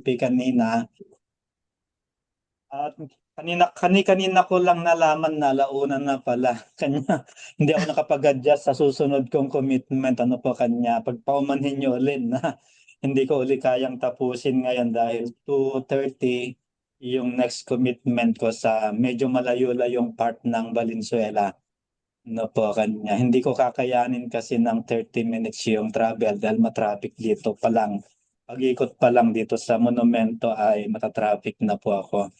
therapy kanina. At kanina ko lang nalaman na alauna na pala. Kanya, hindi ako nakapag-adjust sa susunod kong commitment. Ano po kanya, pagpaumanhin nyo ulit na hindi ko uli kayang tapusin ngayon dahil 2:30 yung next commitment ko sa medyo malayo-layong part ng Valenzuela. No po kanya. Hindi ko kakayanin kasi ng 30 minutes yung travel dahil matraffic dito pa lang. Pag-ikot pa lang dito sa monumento ay matatraffic na po ako.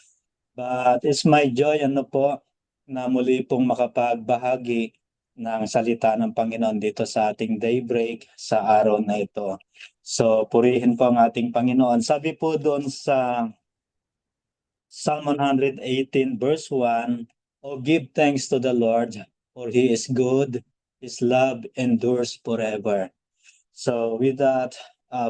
But it's my joy ano po na muli pong makapagbahagi ng salita ng Panginoon dito sa ating daybreak sa araw na ito. So purihin po ang ating Panginoon. Sabi po doon sa Psalm 118 verse 1, "Oh, give thanks to the Lord, for He is good, His love endures forever." So with that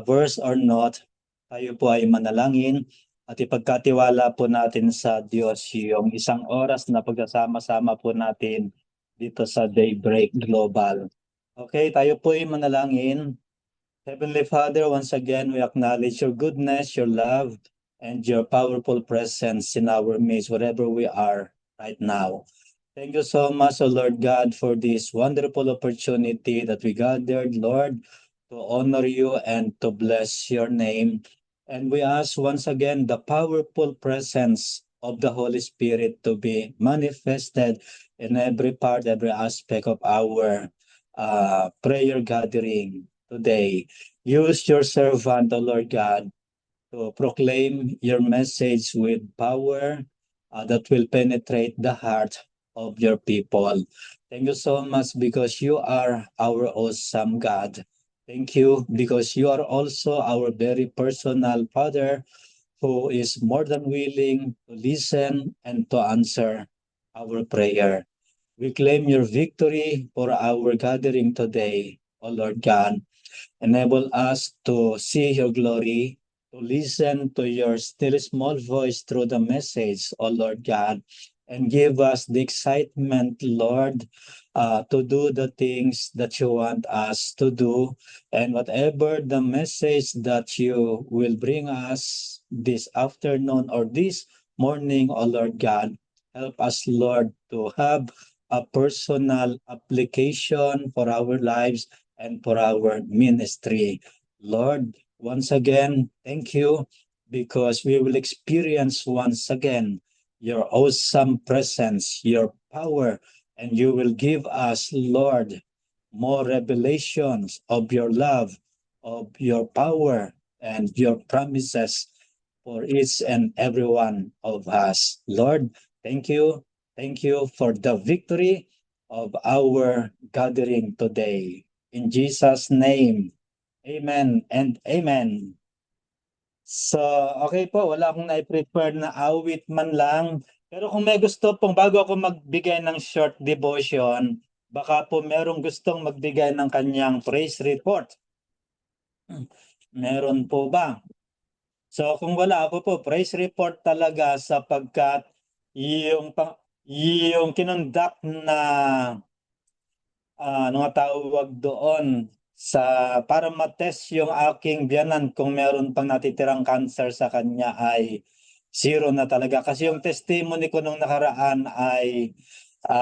verse or not, tayo po ay manalangin at ipagkatiwala po natin sa Diyos yung isang oras na pagsasama-sama po natin dito sa Daybreak Global. Okay, tayo po ay manalangin. Heavenly Father, once again, we acknowledge your goodness, your love, and your powerful presence in our midst, wherever we are right now. Thank you so much, O Lord God, for this wonderful opportunity that we gathered, Lord, to honor you and to bless your name. And we ask once again the powerful presence of the Holy Spirit to be manifested in every part, every aspect of our prayer gathering today. Use your servant, O Lord God, to proclaim your message with power that will penetrate the heart of your people. Thank you so much because you are our awesome God. Thank you because you are also our very personal Father who is more than willing to listen and to answer our prayer. We claim your victory for our gathering today, O Lord God. Enable us to see your glory, to listen to your still small voice through the message, O Lord God, and give us the excitement, Lord, to do the things that you want us to do. And whatever the message that you will bring us this afternoon or this morning, O Lord God, help us, Lord, to have a personal application for our lives and for our ministry. Lord, once again, thank you because we will experience once again your awesome presence, your power, and you will give us, Lord, more revelations of your love, of your power, and your promises for each and every one of us. Lord, thank you. Thank you for the victory of our gathering today. In Jesus' name, amen and amen. So, okay po, wala akong na-prepare na awit man lang. Pero kung may gusto pong, bago ako magbigay ng short devotion, baka po merong gustong magbigay ng kanyang praise report. Meron po ba? So kung wala, ako po, praise report talaga sapagkat yung kinonduct na ano nga tawag doon sa para matest yung aking biyanan kung meron pang natitirang cancer sa kanya ay zero na talaga. Kasi yung testimony ko nung nakaraan ay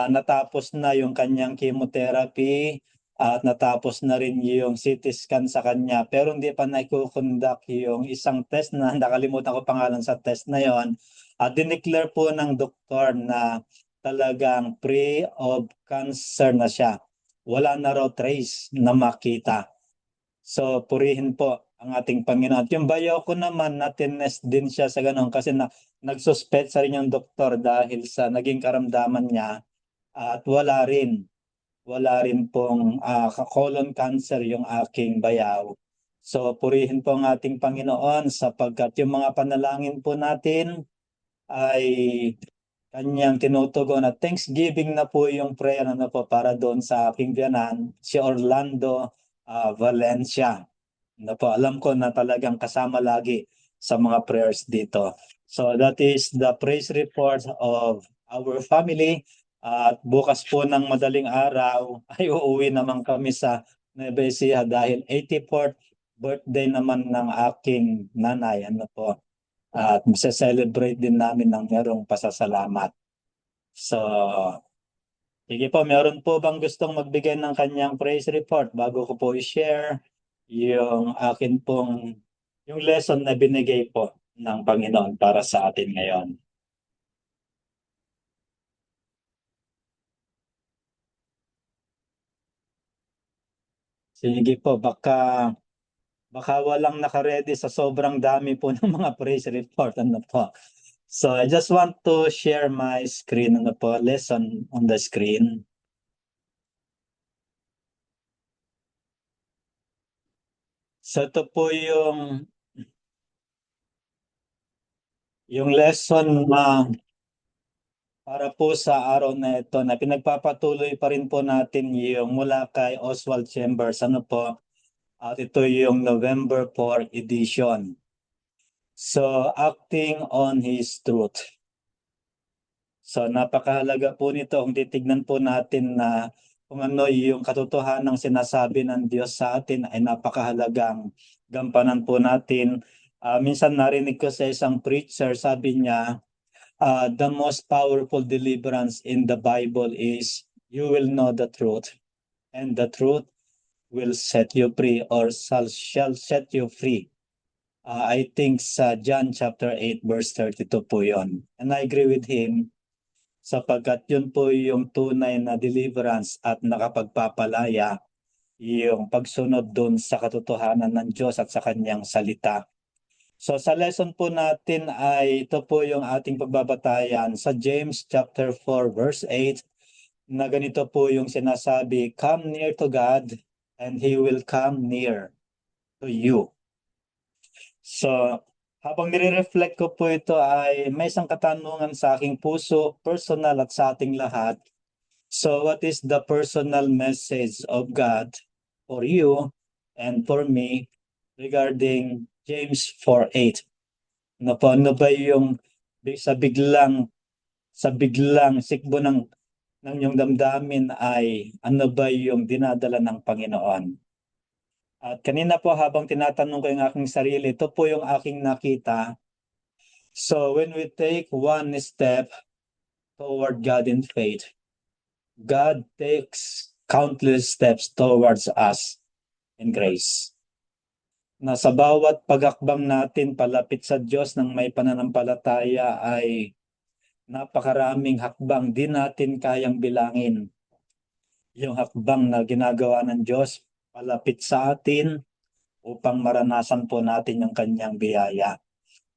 natapos na yung kanyang chemotherapy at natapos na rin yung CT scan sa kanya. Pero hindi pa naikukonduct yung isang test na nakalimutan ko pangalan sa test na yon. Dineclare po ng doktor na talagang free of cancer na siya. Wala na raw trace na makita. So purihin po ang ating Panginoon. At yung bayaw ko naman, natinest din siya sa ganun kasi nagsuspect sa rin yung doktor dahil sa naging karamdaman niya at wala rin pong colon cancer yung aking bayaw. So purihin po ang ating Panginoon sapagkat yung mga panalangin po natin ay kanyang tinutugon at Thanksgiving na po yung prayer na po para doon sa aking biyanan, si Orlando Valencia. Na po, alam ko na talagang kasama lagi sa mga prayers dito. So that is the praise report of our family. At bukas po ng madaling araw ay uuwi naman kami sa Nueva Ecija dahil 84th birthday naman ng aking nanay, ano po, at celebrate din namin ng merong pasasalamat. So, sige po, meron po bang gustong magbigay ng kanyang praise report bago ko po i-share yung akin pong, yung lesson na binigay po ng Panginoon para sa atin ngayon? Sige po, baka walang nakaredy sa sobrang dami po ng mga praise report, ano po. So I just want to share my screen, ano po, lesson on the screen. So ito po yung lesson na para po sa araw na ito na pinagpapatuloy pa rin po natin yung mula kay Oswald Chambers, ano po, at ito yung November 4 edition. So acting on his truth. So napakahalaga po nito kung titignan po natin na kung ano yung katotohanang sinasabi ng Diyos sa atin ay napakahalagang gampanan po natin. Minsan narinig ko sa isang preacher, sabi niya, the most powerful deliverance in the Bible is you will know the truth and the truth will set you free or shall set you free. I think sa John chapter 8 verse 32 po yon. And I agree with him sapagkat yun po yung tunay na deliverance at nakapagpapalaya yung pagsunod dun sa katotohanan ng Diyos at sa kanyang salita. So sa lesson po natin ay ito po yung ating pagbabatayan sa James chapter 4 verse 8 na ganito po yung sinasabi, come near to God and He will come near to you. So habang nire-reflect ko po ito ay may isang katanungan sa aking puso, personal at sa ating lahat. So what is the personal message of God for you and for me regarding James 4:8? Ano ba yung sa biglang sikbo ng iyong damdamin ay ano ba yung dinadala ng Panginoon? At kanina po habang tinatanong ko yung aking sarili, ito po yung aking nakita. So when we take one step toward God in faith, God takes countless steps towards us in grace. Na sa bawat pagakbang natin palapit sa Diyos ng may pananampalataya ay napakaraming hakbang di natin kayang bilangin. Yung hakbang na ginagawa ng Diyos palapit sa atin upang maranasan po natin yung kanyang biyaya.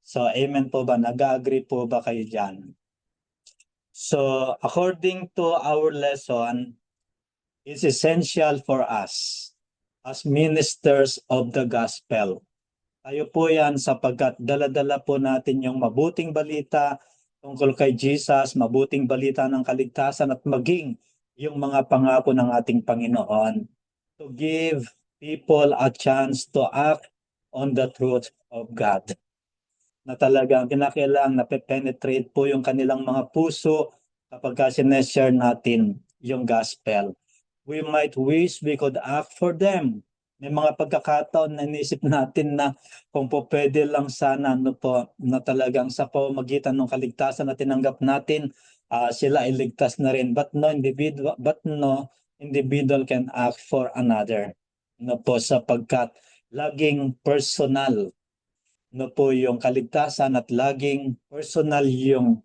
So amen po ba? Nag-agree po ba kayo dyan? So according to our lesson, it's essential for us as ministers of the gospel. Tayo po yan sapagkat dala-dala po natin yung mabuting balita tungkol kay Jesus, mabuting balita ng kaligtasan at maging yung mga pangako ng ating Panginoon to give people a chance to act on the truth of God. Na talagang kinakailangan na penetrate po yung kanilang mga puso kapag sineshare natin yung gospel. We might wish we could act for them. May mga pagkakataon na inisip natin na kung po pwede lang sana ano po, na talagang sa pamamagitan ng kaligtasan na tinanggap natin, sila iligtas na rin. But no individual can act for another. No po, sapagkat laging personal no po yung kaligtasan at laging personal yung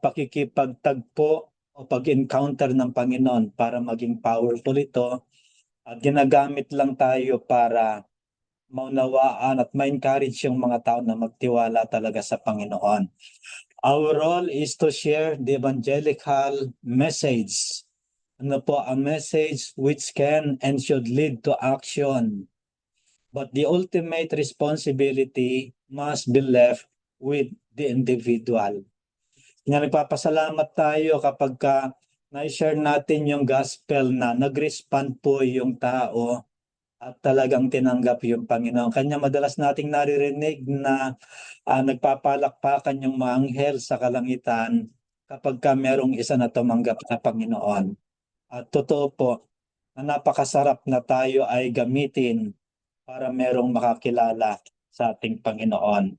pakikipagtagpo o pag-encounter ng Panginoon para maging powerful ito at ginagamit lang tayo para maunawaan at ma-encourage yung mga tao na magtiwala talaga sa Panginoon. Our role is to share the evangelical message. Ano po, a message which can and should lead to action. But the ultimate responsibility must be left with the individual. Nga nagpapasalamat tayo kapag na-share natin yung gospel na nag-respond po yung tao at talagang tinanggap yung Panginoon. Kanya madalas nating naririnig na nagpapalakpakan yung mga anghel sa kalangitan kapag merong isa na tumanggap sa Panginoon. At totoo po na napakasarap na tayo ay gamitin para merong makakilala sa ating Panginoon.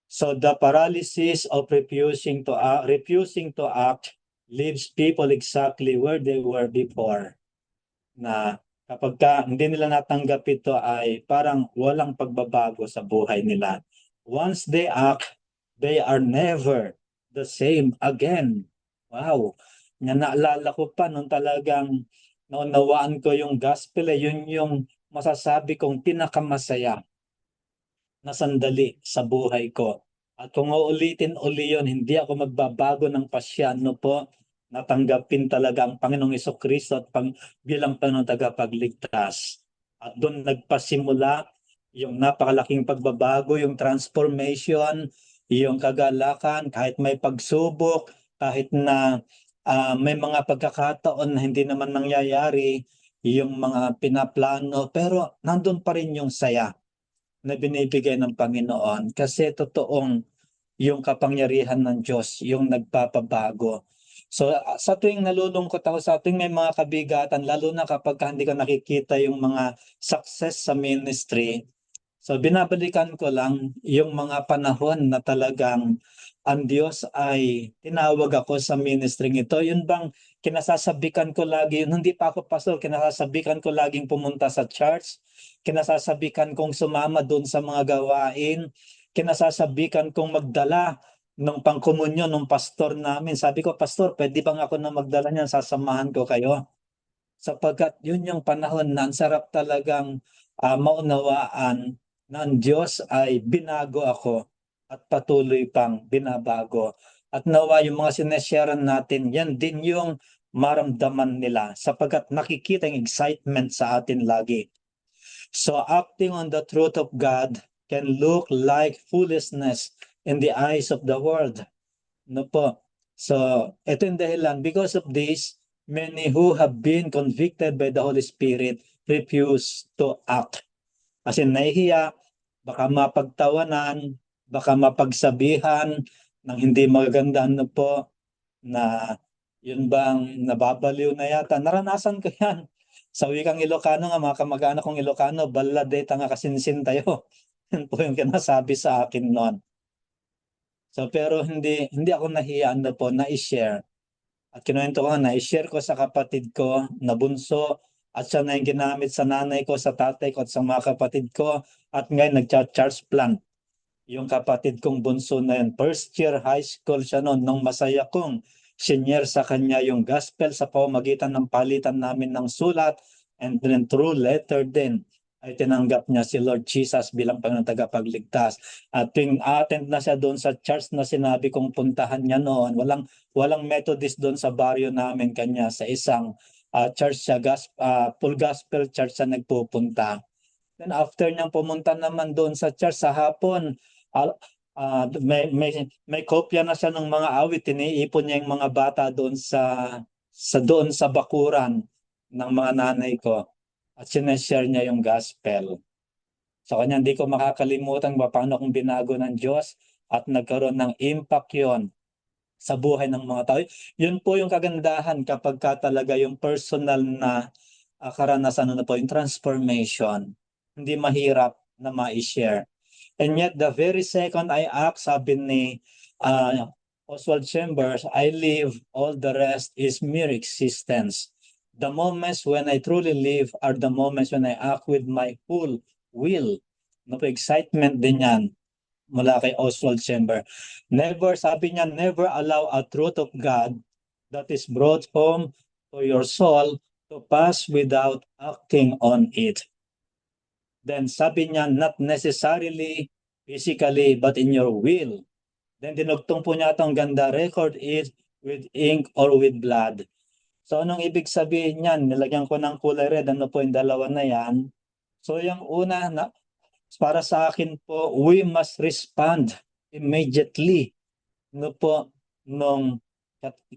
So the paralysis of refusing to act leaves people exactly where they were before. Na kapag hindi nila natanggap ito ay parang walang pagbabago sa buhay nila. Once they act, they are never the same again. Wow! Naalala ko pa nung talagang naunawaan ko yung gospel, yun yung masasabi kong pinakamasaya na sandali sa buhay ko. At kung uulitin uli yun, hindi ako magbabago ng pasya, po, natanggapin talaga ang Panginoong Jesucristo at bilang Panginoong tagapagligtas. At doon nagpasimula yung napakalaking pagbabago, yung transformation, yung kagalakan, kahit may pagsubok, kahit na may mga pagkakataon na hindi naman nangyayari, yung mga pinaplano, pero nandun pa rin yung saya na binibigay ng Panginoon kasi totoong yung kapangyarihan ng Diyos yung nagpapabago. So sa tuwing nalulungkot ako, sa tuwing may mga kabigatan, lalo na kapag hindi ko nakikita yung mga success sa ministry, so binabalikan ko lang yung mga panahon na talagang ang Diyos ay tinawag ako sa ministry ito. Yun bang kinasasabikan ko lagi, hindi pa ako pastor, kinasasabikan ko laging pumunta sa church, kinasasabikan kong sumama doon sa mga gawain, kinasasabikan kong magdala ng pangkomunyon ng pastor namin. Sabi ko, pastor, pwede bang ako na magdala niyan, sasamahan ko kayo? Sapagkat yun yung panahon na ang sarap talagang maunawaan na ang Diyos ay binago ako at patuloy pang binabago. At nawa yung mga sinesharean natin, yan din yung maramdaman nila sapagkat nakikita yung excitement sa atin lagi. So acting on the truth of God can look like foolishness in the eyes of the world. No po. So ito yung dahilan. Because of this, many who have been convicted by the Holy Spirit refuse to act. Kasi nahihiya, baka mapagtawanan, baka mapagsabihan ng hindi magaganda po na yun bang nababaliw na yata. Naranasan ko yan. Sa wikang Ilocano nga, mga kamag-anak kong Ilocano, baladeta nga kasinsin tayo. Yun po yung kinasabi sa akin noon. So pero hindi ako nahiyaan po na i-share. At kinuwento ko na i-share ko sa kapatid ko na bunso at siya na yung ginamit sa nanay ko, sa tatay ko at sa mga kapatid ko at ngayon nagcha-charge plan. Yung kapatid kong bunso na yun, first year high school siya noon, nung masaya kong senior sa kanya yung gospel sa pamamagitan ng palitan namin ng sulat and then through letter din ay tinanggap niya si Lord Jesus bilang Panginoong tagapagligtas. At tuwing attend na siya doon sa church na sinabi kong puntahan niya noon, walang Methodist doon sa baryo namin kanya, sa isang church siya, full gospel church siya nagpupunta. Then after niyang pumunta naman doon sa church sa hapon, may kopya na siya ng mga awit, tiniipon niya yung mga bata doon doon sa bakuran ng mga nanay ko at sineshare niya yung gospel. So kanya hindi ko makakalimutan paano kung binago ng Diyos at nagkaroon ng impact yon sa buhay ng mga tao. Yun po yung kagandahan kapag talaga yung personal na karanasan po, yung transformation. Hindi mahirap na ma-share. And yet the very second I act, sabi ni Oswald Chambers, I live, all the rest is mere existence. The moments when I truly live are the moments when I act with my full will. No, excitement din yan mula kay Oswald Chambers. Sabi niya, never allow a truth of God that is brought home to your soul to pass without acting on it. Then sabi niya, not necessarily physically but in your will. Then dinugtong po niya itong ganda, record it with ink or with blood. So anong ibig sabihin niyan? Nilagyan ko ng kulay red, ano po yung dalawa na yan? So yung una, para sa akin po, we must respond immediately. No po, nung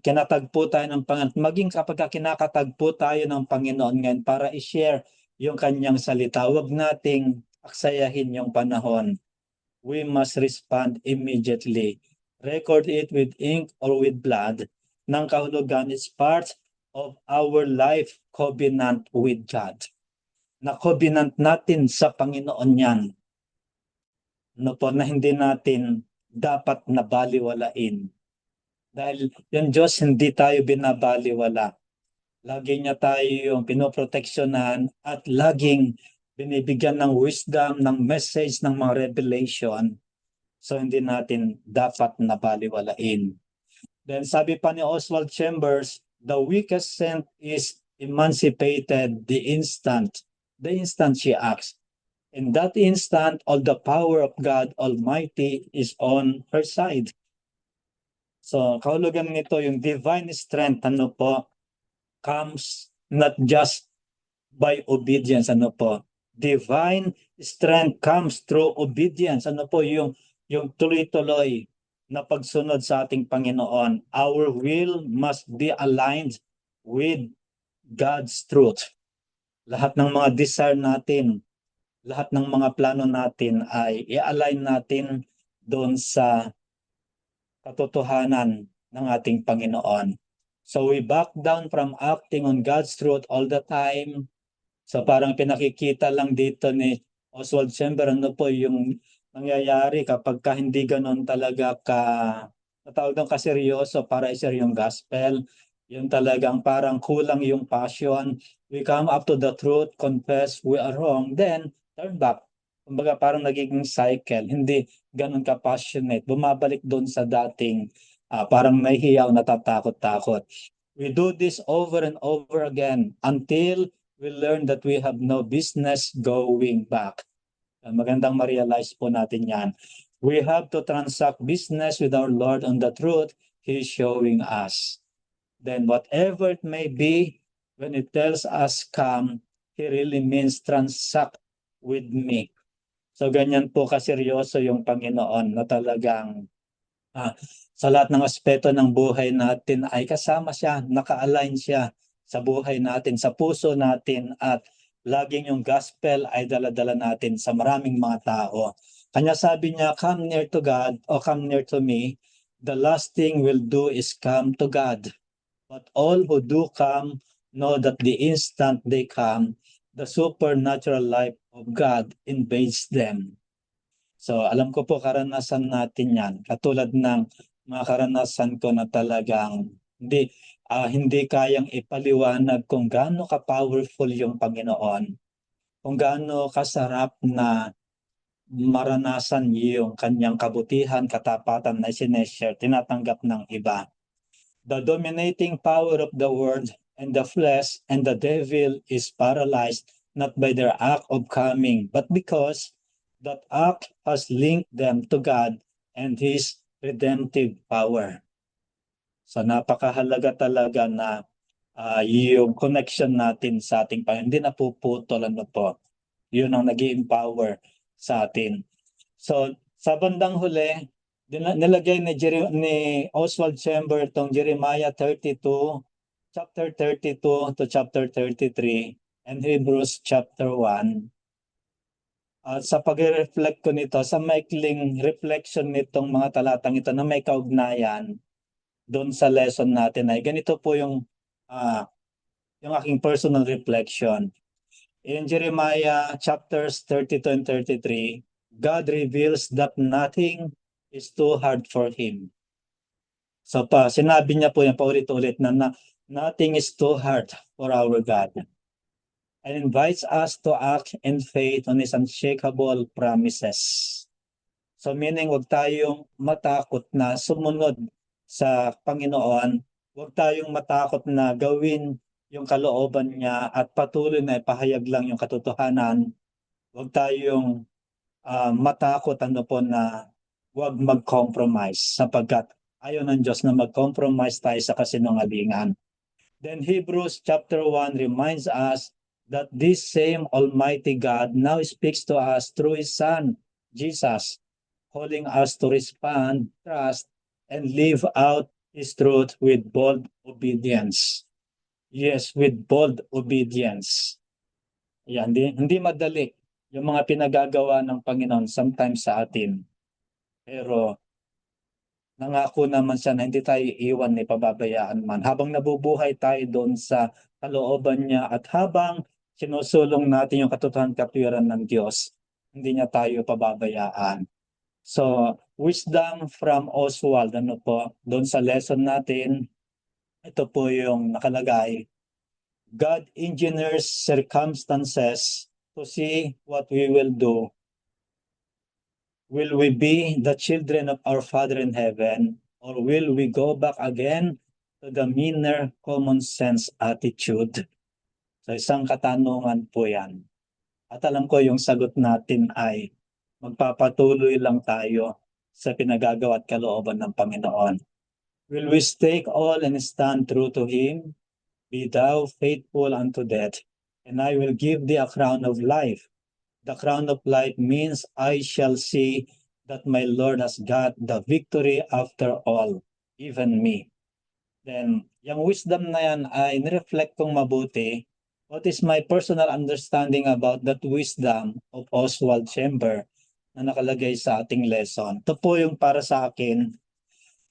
kinatagpo tayo ng Panginoon, maging kapag kinakatagpo tayo ng Panginoon ngayon para i-share yung kanyang salita, huwag nating aksayahin yung panahon. We must respond immediately. Record it with ink or with blood. Nang kahulugan is part of our life covenant with God. na covenant natin sa Panginoon yan. Ano po, na hindi natin dapat nabaliwalain. Dahil yung Diyos hindi tayo binabaliwala. Lagi niya tayo yung pinoproteksyonan at laging binibigyan ng wisdom, ng message, ng mga revelation. So hindi natin dapat nabaliwalain. Then sabi pa ni Oswald Chambers, the weakest saint is emancipated the instant she acts. In that instant, all the power of God Almighty is on her side. So, kahulugan nito, yung divine strength, ano po, comes not just by obedience, ano po. Divine strength comes through obedience, ano po, yung tuloy-tuloy na pagsunod sa ating Panginoon. Our will must be aligned with God's truth. Lahat ng mga desire natin, lahat ng mga plano natin ay i-align natin doon sa katotohanan ng ating Panginoon. So we back down from acting on God's truth all the time. So parang pinakikita lang dito ni Oswald Chambers, ano po yung nangyayari kapag ka hindi ganon talaga natawag doon kaseryoso para i-share yung gospel. Yung talagang parang kulang yung passion. We come up to the truth, confess we are wrong, then turn back. Kumbaga parang nagiging cycle, hindi ganun ka-passionate. Bumabalik doon sa dating parang nahihiyaw, natatakot-takot. We do this over and over again until we learn that we have no business going back. Magandang ma-realize po natin yan. We have to transact business with our Lord on the truth He is showing us. Then whatever it may be, when it tells us come, He really means transact with me. So ganyan po kaseryoso yung Panginoon na talagang sa lahat ng aspeto ng buhay natin ay kasama siya, naka-align siya sa buhay natin, sa puso natin, at laging yung gospel ay dala-dala natin sa maraming mga tao. Kanya sabi niya, come near to God o come near to me, the last thing we'll do is come to God. But all who do come know that the instant they come, the supernatural life of God invades them. So alam ko po karanasan natin yan. Katulad ng mga karanasan ko na talagang hindi kayang ipaliwanag kung gaano ka-powerful yung Panginoon. Kung gaano kasarap na maranasan yung kanyang kabutihan, katapatan na sineshare, tinatanggap ng iba. The dominating power of the world and the flesh and the devil is paralyzed not by their act of coming, but because that act has linked them to God and His redemptive power. So napakahalaga talaga na yung connection natin sa ating Panginoon, hindi napuputol, ano po. Yun ang nag-i-empower sa atin. So sa bandang huli, nilagay ni Oswald Chambers itong Jeremiah 32, chapter 32 to chapter 33, and Hebrews chapter 1. At sa pag-reflect ko nito, sa maikling reflection nitong mga talatang ito na may kaugnayan doon sa lesson natin ay ganito po yung aking personal reflection. In Jeremiah chapters 32 and 33, God reveals that nothing is too hard for Him. So sinabi niya po yan paulit-ulit na nothing is too hard for our God. And invites us to act in faith on His unshakable promises. So meaning wag tayong matakot na sumunod sa Panginoon. Wag tayong matakot na gawin yung kalooban niya at patuloy na ipahayag lang yung katotohanan. Wag tayong matakot na wag mag-compromise sapagkat ayaw ng Diyos na mag-compromise tayo sa kasinungalingan. Then Hebrews chapter 1 reminds us that this same Almighty God now speaks to us through His Son, Jesus, calling us to respond, trust, and live out His truth with bold obedience. Yes, with bold obedience. Yan, hindi madali yung mga pinagagawa ng Panginoon sometimes sa atin. Pero nangako naman siya na hindi tayo iiwan ni pababayaan man. Habang nabubuhay tayo doon sa kalooban niya at habang sinusulong natin yung katotohanan katwiran ng Diyos. Hindi niya tayo pababayaan. So, wisdom from Oswald, ano po, doon sa lesson natin, ito po yung nakalagay. God engineers circumstances to see what we will do. Will we be the children of our Father in heaven, or will we go back again to the meaner common sense attitude? So isang katanungan po yan. At alam ko yung sagot natin ay magpapatuloy lang tayo sa pinagagawa at kalooban ng Panginoon. Will we stake all and stand true to Him? Be thou faithful unto death, and I will give thee a crown of life. The crown of life means I shall see that my Lord has got the victory after all, even me. Then, yung wisdom na yan ay nireflect kong mabuti. What is my personal understanding about that wisdom of Oswald Chambers na nakalagay sa ating lesson? Ito po yung para sa akin,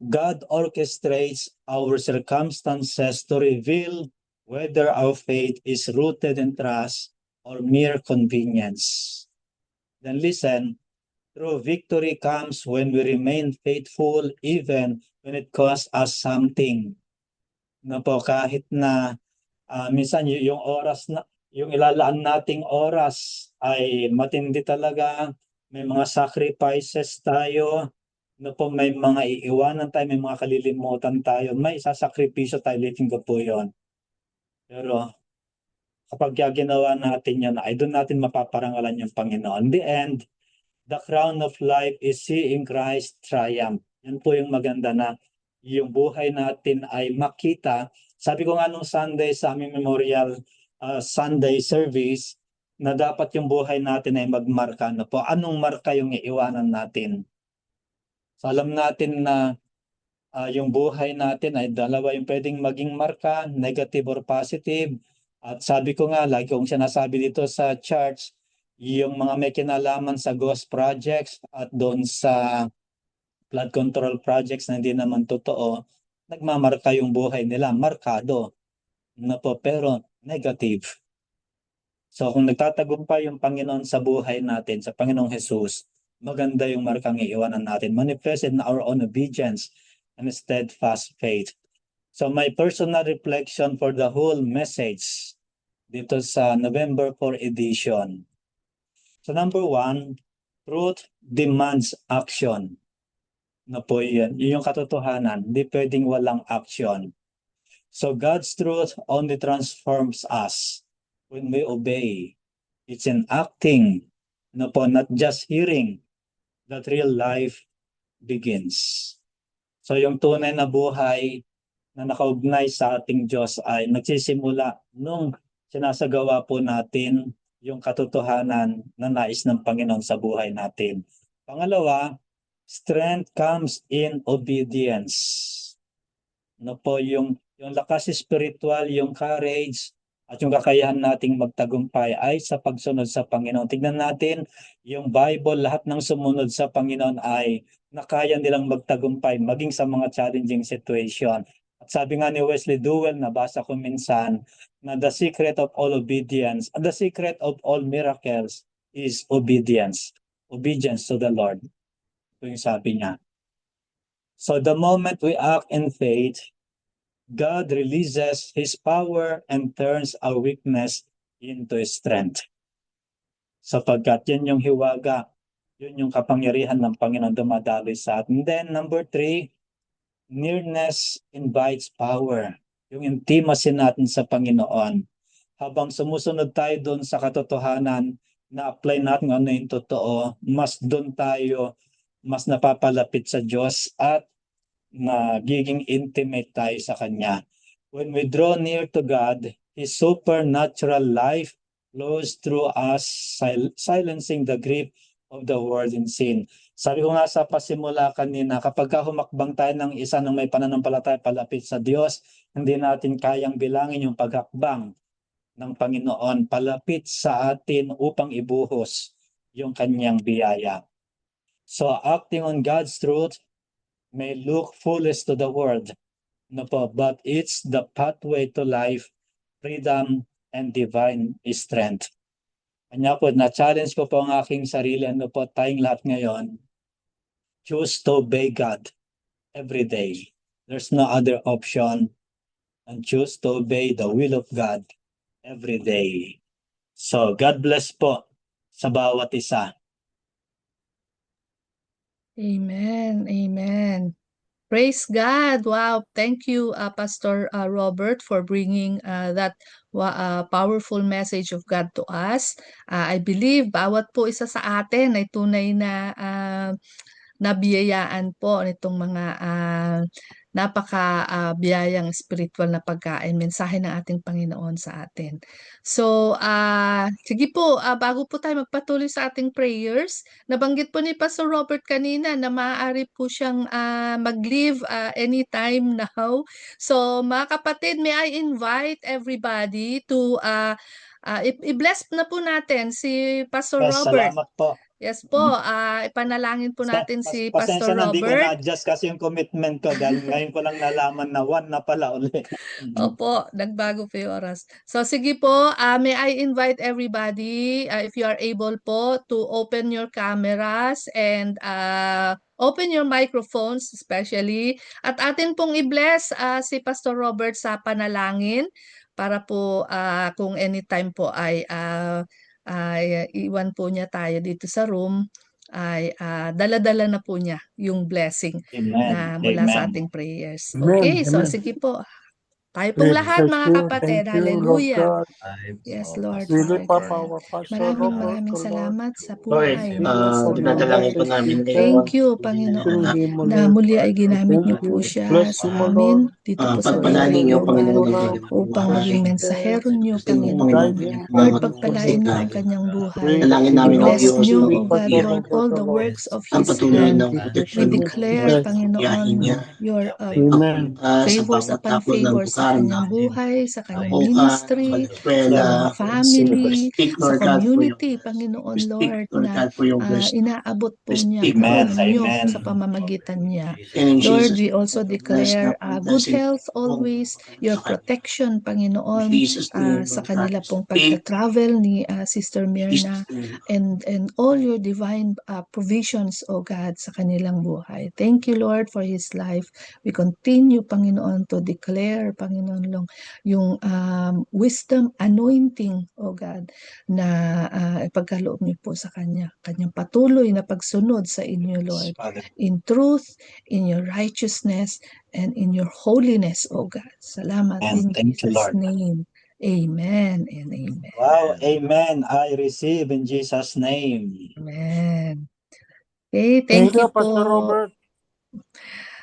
God orchestrates our circumstances to reveal whether our faith is rooted in trust or mere convenience. Then listen, true victory comes when we remain faithful even when it costs us something. No po, kahit na minsan yung oras na yung ilalaan nating oras ay matindi talaga, may mga sacrifices tayo, no po, may mga iiwanan tayo, may mga kalilimutan tayo, may sasakripisyo tayo, litin ko po yon. Pero kapag ginawa natin yan, ay doon natin mapaparangalan yung Panginoon. In the end, the crown of life is seeing Christ triumph. Yan po yung maganda na yung buhay natin ay makita. Sabi ko nga nung Sunday sa aming memorial Sunday service, na dapat yung buhay natin ay magmarka na po. Anong marka yung iiwanan natin? So alam natin na yung buhay natin ay dalawa yung pwedeng maging marka, negative or positive. At sabi ko nga, lagi kong sinasabi dito sa charts, yung mga may kinalaman sa ghost projects at doon sa flood control projects na hindi naman totoo, nagmamarka yung buhay nila, markado. Na po, pero negative. So kung nagtatagumpay yung Panginoon sa buhay natin, sa Panginoong Jesus, maganda yung markang iiwanan natin, manifested in our own obedience and steadfast faith. So my personal reflection for the whole message dito sa November 4 edition. So number 1, truth demands action. Na po yan, yung katotohanan, hindi pwedeng walang action. So God's truth only transforms us when we obey. It's in acting, no po, not just hearing, that real life begins. So yung tunay na buhay na nakaugnay sa ating Diyos ay nagsisimula nung sinasagawa po natin yung katotohanan na nais ng Panginoon sa buhay natin. Pangalawa, strength comes in obedience. No po, yung lakas spiritual, yung courage, at yung kakayahan nating magtagumpay ay sa pagsunod sa Panginoon. Tingnan natin, yung Bible, lahat ng sumunod sa Panginoon ay nakaya nilang magtagumpay maging sa mga challenging situation. At sabi nga ni Wesley Duell, nabasa ko minsan, na the secret of all obedience, and the secret of all miracles is obedience. Obedience to the Lord. Ito yung sabi niya. So the moment we act in faith, God releases His power and turns our weakness into strength. Sapagkat yun yung hiwaga, yun yung kapangyarihan ng Panginoon dumadaloy sa atin. Then number 3, nearness invites power. Yung intimacy natin sa Panginoon. Habang sumusunod tayo doon sa katotohanan, na-apply natin ano yung totoo, mas doon tayo, mas napapalapit sa Diyos at nagiging intimate tayo sa Kanya. When we draw near to God, His supernatural life flows through us, silencing the grip of the world and sin. Sabi ko nga sa pasimula kanina, kapag humakbang tayo ng isa ng may pananampalataya palapit sa Diyos, hindi natin kayang bilangin yung paghakbang ng Panginoon palapit sa atin upang ibuhos yung Kanyang biyaya. So acting on God's truth may look foolish to the world, no po, but it's the pathway to life, freedom, and divine strength. Kanya po, na-challenge ko po ang aking sarili, ano po, tayong lahat ngayon, choose to obey God every day. There's no other option, and choose to obey the will of God every day. So, God bless po sa bawat isa. Amen. Amen. Praise God. Wow. Thank you, Pastor Robert, for bringing that powerful message of God to us. I believe bawat po isa sa atin ay tunay na nabiyayaan po nitong mga napaka-biyayang spiritual na pagkain, mensahe ng ating Panginoon sa atin. So, sige po, bago po tayo magpatuloy sa ating prayers, nabanggit po ni Pastor Robert kanina na maaari po siyang mag-leave anytime now. So, mga kapatid, may I invite everybody to i-bless na po natin si Pastor Yes, Robert. salamat po. Yes po, ipanalangin po natin si Pastor Pasensya na, hindi ko Robert. na-adjust kasi yung commitment ko dahil ngayon ko lang nalaman na 1 na pala ulit. Opo, nagbago po yung oras. So sige po, may I invite everybody, if you are able po, to open your cameras and open your microphones especially. At atin pong i-bless si Pastor Robert sa panalangin para po kung anytime po ay iwan po niya tayo dito sa room, ay dala-dala na po niya yung blessing na Amen. mula sa Amen. ating prayers. Amen. Okay, so Amen. sige po. Tayo pong lahat mga kapatid. Thank you, Lord Hallelujah. God. Yes, Lord, We Father lift up God. our Pastor Robert, Maraming O Lord. salamat sa Lord, buhay ni Give us Pastor more dinadalangin po Robert. namin blessings, ngayon. Thank you, through Panginoon, him, O na Lord. muli ay ginamit Thank niyo po you. siya Bless sa him, O Lord. amin dito po sa Pagpalain DOA niyo, Give him Panginoon, Global ang more kanyang upang buhay. maging mensahero niyo, Gusto mo, Panginoon. Panginoon, guide him, Lord, mga pagpalain niyo ang tayo. kanyang buhay. Dalangin namin ang I-bless Diyos, niyo, no, O God, Panginoon, Lord, all the works of ang His patuloy hand. ng We proteksyon mo, declare, Panginoon, sa biyahe Panginoon, niya. your Amen. Sa favors bawat upon takbo ng favors sa lugar kanyang na buhay, sa kanyang bukas, ministry, eskwela, sa mga family, speak, sa Lord God, for yung community, Panginoon speak, Lord, Lord na God, for your blessing. inaabot po niya, Speak, Amen. Panginoon niyo, Amen. sa pamamagitan niya. And in Lord, Jesus' we also bless declare na good blessing health always, your sa kanya. protection, In Panginoon, Jesus' name, sa Lord kanila God, pong speak, pagta-travel ni Sister Mirna, Jesus' name. and all your divine provisions, O God, sa kanilang buhay. Thank you, Lord, for his life. We continue, Panginoon, to declare, Panginoon, yung wisdom anointing, O God, na ipagkaloob niyo po sa kanya. Kanyang patuloy na pagsunod sa inyo, Lord, Father. in truth, in your righteousness, and in your holiness, O God. Salamat And in thank you, Jesus' Lord. name. Amen and amen. Wow, amen. I receive in Jesus' name. Amen. Okay, thank you Pastor po. Robert.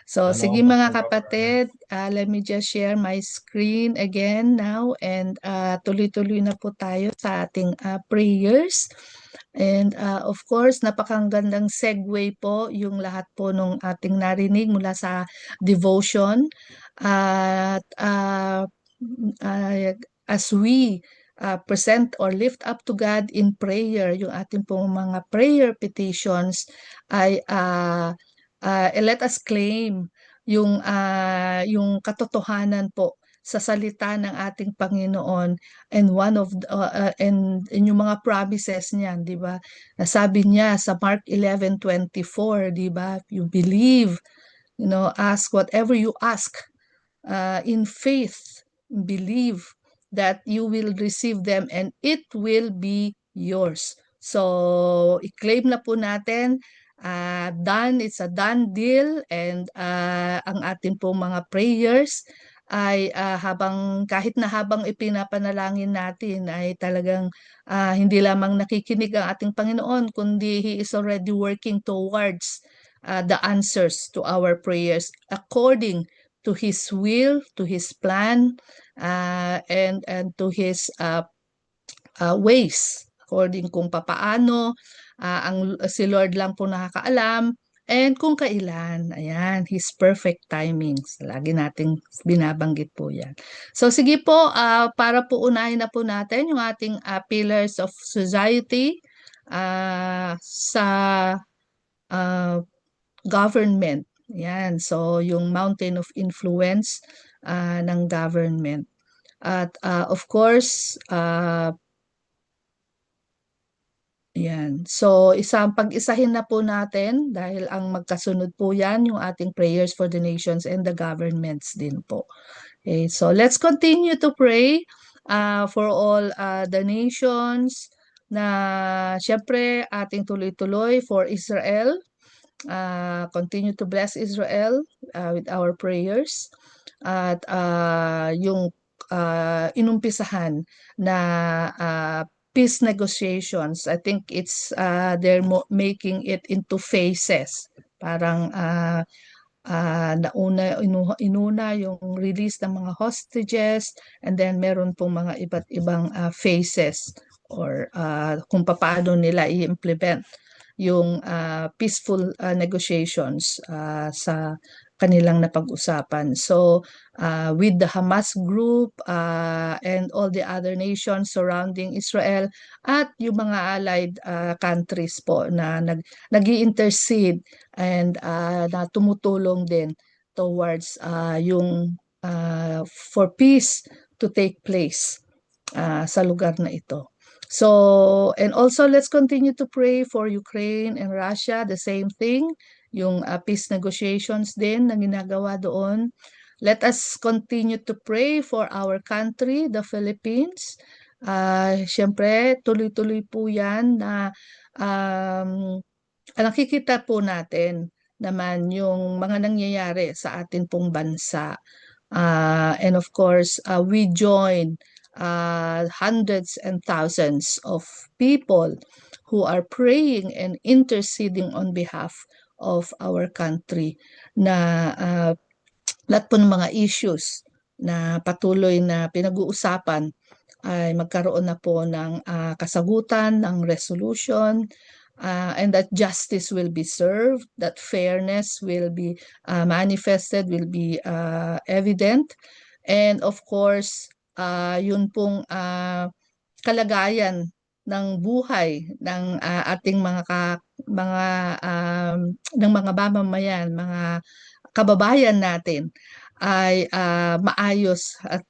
So, sige mga kapatid, let me just share my screen again now and tuloy-tuloy na po tayo sa ating prayers. And of course, napakagandang segue po yung lahat po nung ating narinig mula sa devotion. At as we present or lift up to God in prayer, yung ating pong mga prayer petitions ay let us claim yung katotohanan po sa salita ng ating Panginoon and one of and yung mga promises niya, di ba? Nasabi niya sa Mark 11:24, di ba? You believe, ask whatever you ask in faith, believe that you will receive them and it will be yours. So, i-claim na po natin, done, it's a done deal, and ang ating pong mga prayers ay kahit na habang ipinapanalangin natin ay talagang hindi lamang nakikinig ang ating Panginoon, kundi He is already working towards the answers to our prayers according to His will, to His plan, and to His ways, according kung papaano, si Lord lang po nakakaalam, and kung kailan. Ayan, His perfect timings. Lagi nating binabanggit po yan. So sige po, para po unahin na po natin yung ating pillars of society sa government. Yan, so yung mountain of influence ng government. At of course, yan. So, pag-isahin na po natin dahil ang magkasunod po yan yung ating prayers for the nations and the governments din po. Okay, so let's continue to pray for all the nations na syempre ating tuloy-tuloy for Israel. Continue to bless Israel with our prayers. At yung inumpisahan na peace negotiations, I think they're making it into phases. Parang inuna yung release ng mga hostages, and then meron pong mga iba't ibang phases or kung paano nila i-implement yung peaceful negotiations sa kanilang napag-usapan. So, with the Hamas group and all the other nations surrounding Israel at yung mga allied countries po na nag-i-intercede and na tumutulong din towards for peace to take place sa lugar na ito. So, and also let's continue to pray for Ukraine and Russia, the same thing, yung peace negotiations din na ginagawa doon. Let us continue to pray for our country, the Philippines. Siyempre, tuloy-tuloy po yan na nakikita po natin naman yung mga nangyayari sa atin pong bansa. And of course, we join hundreds and thousands of people who are praying and interceding on behalf of our country na lahat po ng mga issues na patuloy na pinag-uusapan ay magkaroon na po ng kasagutan, ng resolution, and that justice will be served, that fairness will be manifested, will be evident. And of course, yun pong kalagayan ng buhay ng ating ng mga mamamayan, mga kababayan natin ay maayos at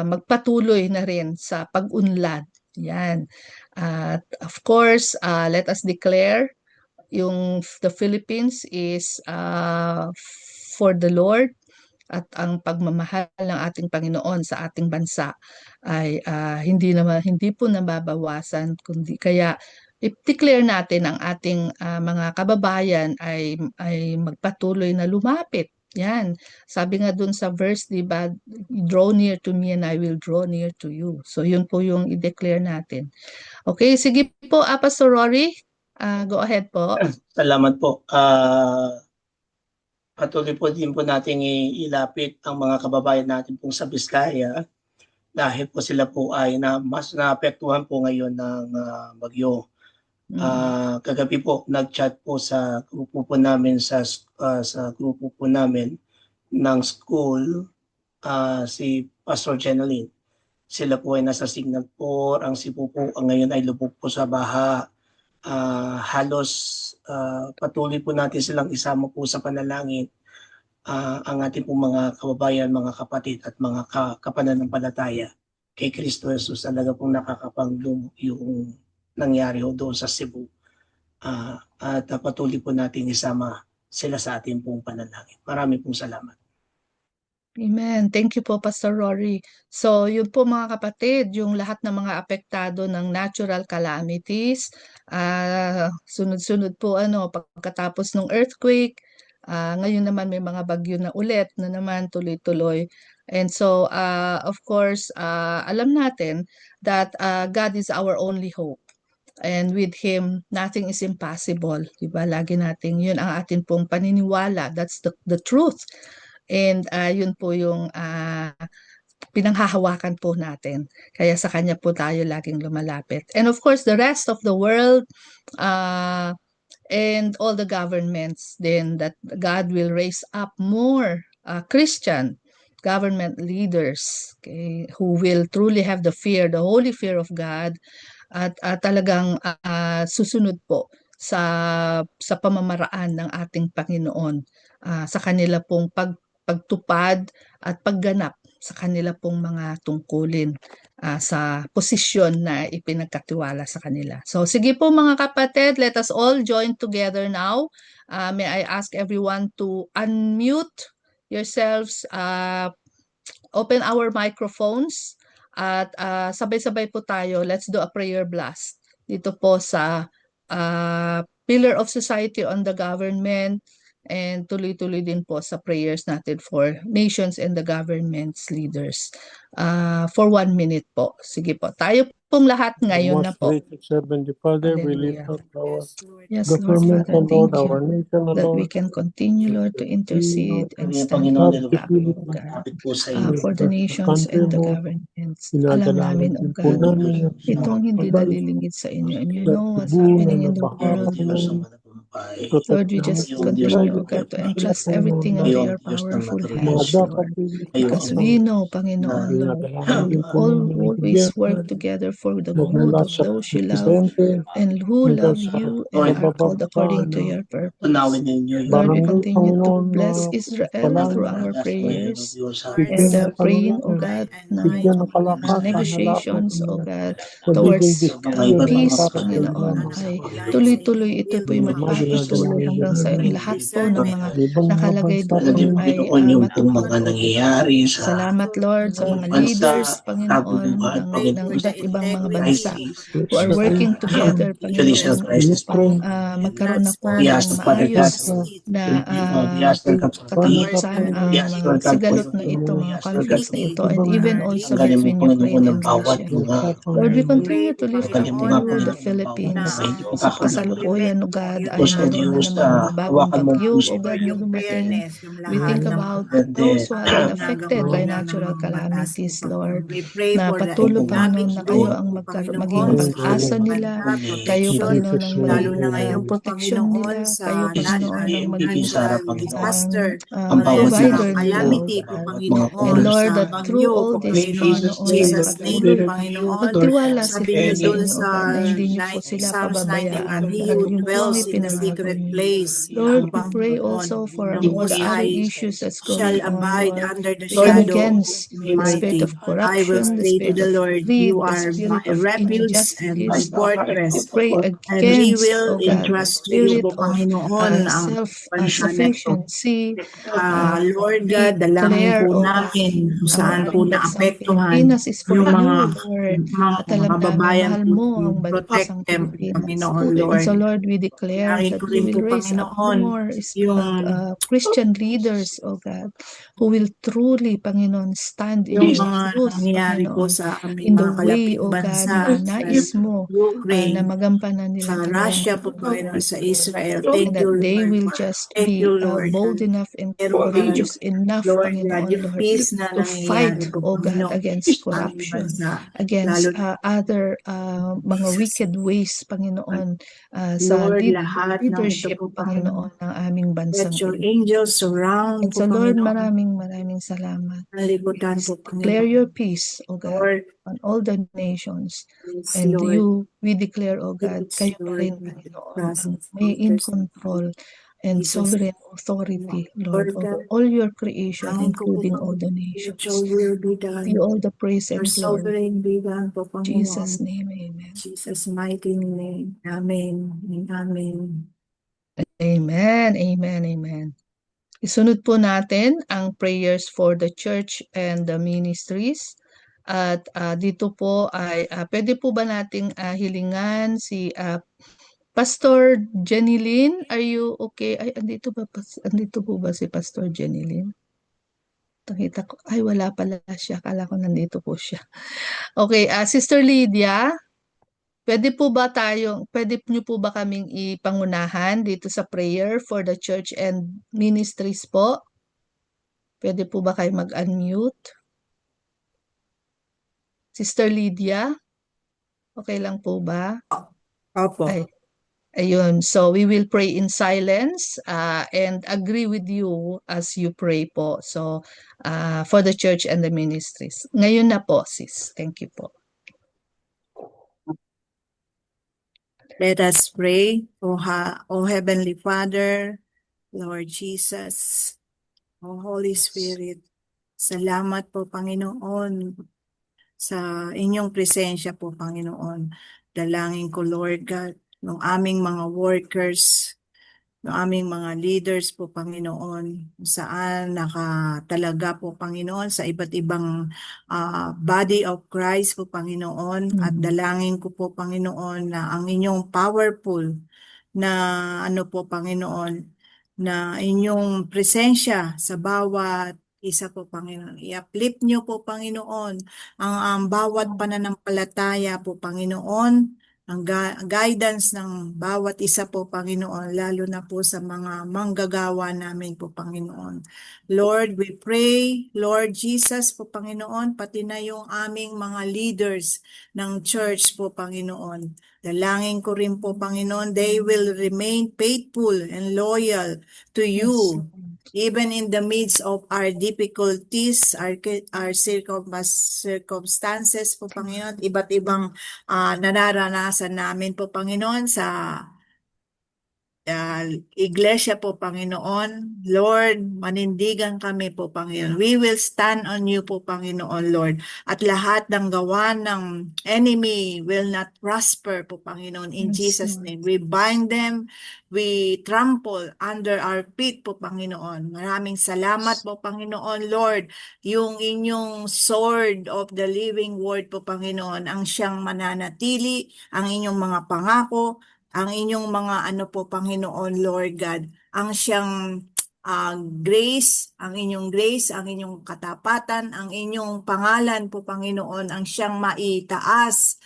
magpatuloy na rin sa pag-unlad. Yan. At of course, let us declare the Philippines is for the Lord, at ang pagmamahal ng ating Panginoon sa ating bansa ay hindi po nababawasan, kundi kaya i-declare natin ang ating mga kababayan ay magpatuloy na lumapit. Yan. Sabi nga dun sa verse, di ba, draw near to me and I will draw near to you. So yun po yung i-declare natin. Okay, sige po, Pastor Rory. Go ahead po. Salamat po. Patuloy po din po nating ilapit ang mga kababayan natin pong sa Biskaya dahil po sila po ay mas naapektuhan po ngayon ng bagyo. Kagabi po nag-chat po sa grupo po namin sa grupo po namin ng school si Pastor Jeneline. Sila po ay nasa Singapore, ang Cebu po ngayon ay lubog po sa baha. Halos patuloy po natin silang isama po sa panalangin ang ating pong mga kababayan, mga kapatid at mga kapananampalataya kay Kristo Jesus. Talaga pong nakakapanglumo yung nangyari ho doon sa Cebu. At patuloy po natin isama sila sa ating pong panalangin. Marami pong salamat. Amen. Thank you po, Pastor Rory. So, yun po mga kapatid, yung lahat ng mga apektado ng natural calamities, sunod-sunod po pagkatapos ng earthquake, ngayon naman may mga bagyo na ulit na naman tuloy-tuloy. And so, of course, alam natin that God is our only hope. And with Him, nothing is impossible. Diba? Lagi natin, yun ang atin pong paniniwala. That's the truth. And yun po yung pinanghahawakan po natin. Kaya sa Kanya po tayo laging lumalapit. And of course, the rest of the world and all the governments then, that God will raise up more Christian government leaders, okay, who will truly have the holy fear of God, at talagang susunod po sa pamamaraan ng ating Panginoon sa kanila pong pagtupad at pagganap sa kanila pong mga tungkulin sa posisyon na ipinagkatiwala sa kanila. So sige po mga kapatid, let us all join together now. May I ask everyone to unmute yourselves, open our microphones, at sabay-sabay po tayo. Let's do a prayer blast dito po sa Pillar of Society on the Government, and tuloy-tuloy din po sa prayers natin for nations and the government's leaders. For 1 minute po. Sige po. Tayo pong lahat ngayon na Most po. gracious Heavenly Father, we lift Hallelujah. up our Yes, Lord government, Father, O Lord, thank our you nation, O that we Lord. can continue, Lord, to intercede and Kami, stand Panginoon, in the gap, nilupilit O God, lapit po sa iyo. for the Bless the nations country, and the Lord. governments. Alam Sinadalangin namin, O din po God, namin yung itong hindi mga nalilingid sa inyo, and you sa know what's Cebu na happening in the nabaha, world, Diyos Lord. ang matagumpay. Lord, we protektahan just Kayo ang Diyos sila, ng continue, O God, to gobyerno. entrust Panginoon, everything na into Kayo ang your Diyos ng powerful mga hands, matutunan. dapat Lord. hindi Kayo Because ang we kasama. know, na Panginoon, Lord, Sinadalangin you din po all namin ang always work gobyerno, together for the good magmula of sa those you love presidente and who hanggang love sa you and Lord, are called according to mabababa your purpose. tunawin ninyo yung Lord, we barangay, continue to Panginoon, na bless Israel through palayan, our pagkakas ngayon, O prayers Diyos, sa and bigyan ng praying, O kaluluwa, God, na bigyan ng kalakasan na lahat ng negotiations, O God, nagiging towards decision na peace, para sa inyo Panginoon, lamang. ay tuloy-tuloy ito po'y Yung mga ginagawa magpapatuloy ninyo hanggang sa namin, lahat po ng mga ibang mga nakalagay bansa, doon Alam, ay Panginoon, yung pong mga matutupad. nangyayari sa Salamat, Lord, sa mga bansa, leaders, Panginoon, kaguluhan, ng Panginoon, iba't ibang mga bansa crisis, who are working together, judicial Panginoon, crisis, upang Panginoon. magkaroon na po We ng ask, Father God, maayos na we ask, Lord God, for peace. katapusan ang We ask, mga Lord God, for sigalot your na ito, kingdom. We mga ask, Lord God, conflicts for na your ito, and people. even also Tanggalin mo, between Panginoon, Ukraine ang and bawat Russia. mga Lord, we continue to lift up tanggalin mo nga, all the Panginoon, ang bawat Philippines. mga hindi Sa pagkakaunawaan. kasalukuyan, O God, ay Diyos, O meron na Diyos, namang mga bagong hawakan mo ang bagyo, puso O God, na dumating. We ng think about presidente. those who have been affected by natural calamities, Lord, na patuloy, Opo, Panginoon, na kayo ang maging pag-asa nila. Kayo, Panginoon, ang maging proteksyon nila. Kayo, Panginoon, ang maging Sara, Panginoon. ang Ang bawat provider mga nila, O calamity, God. bawat mga And oras. Lord, that through all this, Panginoon, ay patuloy magtiwala sila sa inyo, O God, na hindi niyo po sila pababayaan dahil yun po ang ipinangako niyo. Lord, we pray also for all the other issues that's going on, Lord. We come against the spirit of corruption, the spirit of greed, the spirit of injustice. We pray against, oh God, the spirit of self-sufficiency. We declare, oh God, ang bansang Pilipinas is for you, Lord. At alam namin, mahal mo ang bansang Pilipinas. And so, Lord, we declare that you will raise up more Christian leaders, oh God, who will truly, Panginoon, stand in your truth, Panginoon, in the way, oh God, na nais mo na magampanan nila, Panginoon. And that they will just be bold enough and courageous enough, Panginoon, Lord, to fight, oh God, against corruption, against other mga wicked ways, Panginoon, sa leadership, Panginoon, ng aming bansang Pilipinas. And so, Lord, maraming salamat. Declare your peace, O God, on all the nations. And we declare, O God, kayo pa rin, Panginoon, ang may in control and sovereign authority, Lord, over all your creation, including all the nations. You all the praise and glory. In Jesus' name, amen. Jesus' mighty name. Amen. Amen. Amen, amen, amen. Isunod po natin ang prayers for the church and the ministries. At dito po ay pwede po ba nating hilingan si Pastor Jenilyn? Are you okay? Ay, andito po ba si Pastor Jenilyn? Nakita ko, ay wala pala siya. Akala ko nandito po siya. Okay, Sister Lydia, pwede niyo po ba kaming ipangunahan dito sa prayer for the church and ministries po? Pwede po ba kayo mag-unmute? Sister Lydia? Okay lang po ba? Opo. Ayun. So we will pray in silence and agree with you as you pray po. So for the church and the ministries. Ngayon na po, sis. Thank you po. Let us pray. O Heavenly Father, Lord Jesus, O Holy Spirit, Salamat po, Panginoon, sa inyong presensya po, Panginoon. Dalangin ko, Lord God, ng aming mga workers, ng aming mga leaders po, Panginoon, saan nakatalaga po, Panginoon, sa iba't ibang body of Christ po, Panginoon. At dalangin ko po, Panginoon, na ang inyong powerful na po, Panginoon, na inyong presensya sa bawat isa po, Panginoon. I-uplift niyo po, Panginoon, ang bawat pananampalataya po, Panginoon, ang guidance ng bawat isa po, Panginoon, lalo na po sa mga manggagawa namin po, Panginoon. Lord, we pray, Lord Jesus po, Panginoon, pati na yung aming mga leaders ng church po, Panginoon. Dalangin ko rin po, Panginoon, they will remain faithful and loyal to you, even in the midst of our difficulties, our circumstances po, Panginoon, iba't ibang nararanasan namin po, Panginoon, sa iglesia po, Panginoon. Lord, manindigan kami po, Panginoon. We will stand on you po, Panginoon, Lord. At lahat ng gawa ng enemy will not prosper po, Panginoon. In Jesus' name, we bind them, we trample under our feet po, Panginoon. Maraming salamat po, Panginoon, Lord. Yung inyong sword of the living word po, Panginoon, ang siyang mananatili, ang inyong mga pangako, ang inyong mga po, Panginoon, Lord God, ang siyang grace, ang inyong katapatan, ang inyong pangalan po, Panginoon, ang siyang maitaas,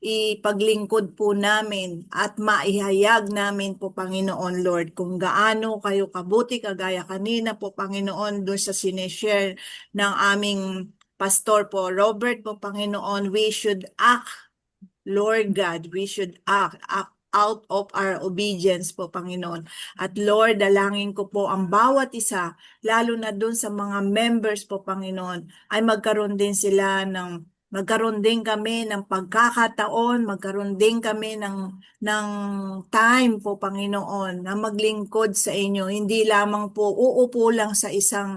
ipaglingkod po namin at maihayag namin po, Panginoon, Lord, kung gaano kayo kabuti, kagaya kanina po, Panginoon, doon sa sineshare ng aming pastor po, Robert po, Panginoon, we should act, Lord God, we should act out of our obedience po, Panginoon. At Lord, dalangin ko po ang bawat isa, lalo na dun sa mga members po, Panginoon, ay magkaroon din kami ng pagkakataon, magkaroon din kami ng time po, Panginoon, na maglingkod sa inyo. Hindi lamang po uupo lang sa isang